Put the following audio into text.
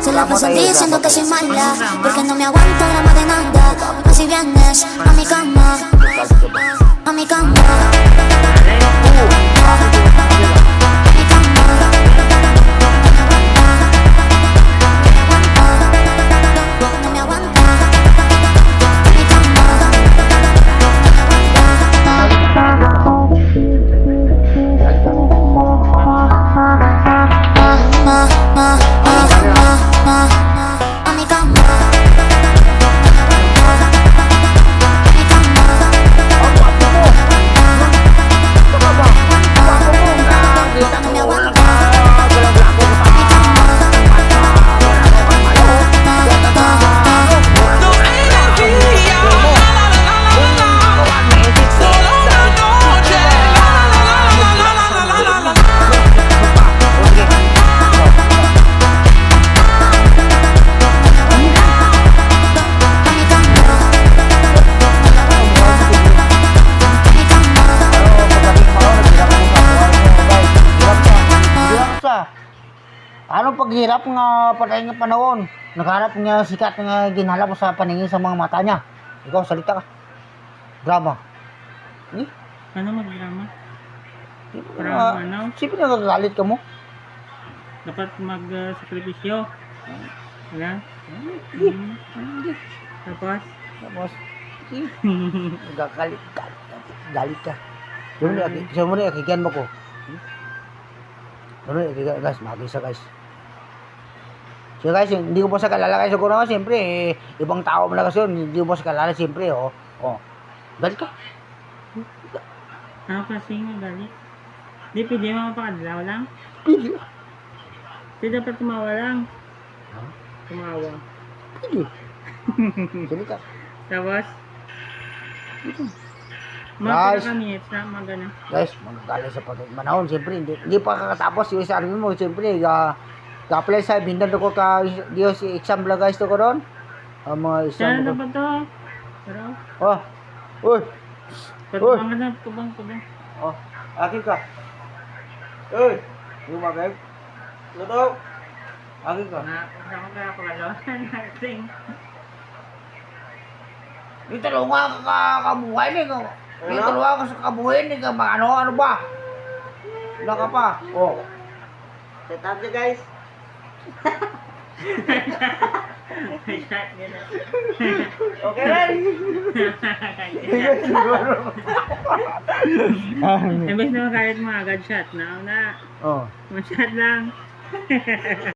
Se la paso diciendo que soy mala, porque no me aguanto drama de nada. Dime si vienes a mi cama, a mi cama. Ano paghirap nga patay nga panahon? Nagharap niya sikat nga ginhala mo sa paningin sa mga mata niya. Ikaw, salita ka. Drama. Eh? Ano magdrama? Parang Ah, ano? siyempre nagagalit ka mo. Dapat mag-sakripisyo. Wala? Tapos? Tapos, nagagalit ka. Galit ka. Siya mo na, kikyan mo ko. Ano, guys, mag-isa guys. So guys, hindi ko po sa kalala guys. Siguro nga, siyempre, ibang tao mo na kasi yun. Hindi ko po sa kalala, siyempre, oh. Oh. Galit ka. Ano kasi nga galit? Di, pwede mapakadalaw lang? Pili. Di, dapat tumawa lang. Tumawa. Pili. Salita. Tapos? Guys. Mga kami, na magana. Guys, magagalit sa panahon, siyempre, hindi pa kakatapos yung sarili mo, siyempre, ka-apply sa bindan ko ka, Diyos, exam lang guys to ko ron. Mga exam Saan na ko. ba to? Pero, Oh, uy, patubangan na, tubang. oh, akin ka. Uy, lumagay. Luto. Akin ka. Kung kaya pagalawan natin. Dito lunga ka kabuhay ni ka. Dito lunga ka sa kabuhay ni ka, ano ba? Wala ka pa. Oh. Set up niya guys. Okay rin. Imbes na kahit mga agad shot na. Oh. Mag-shot lang.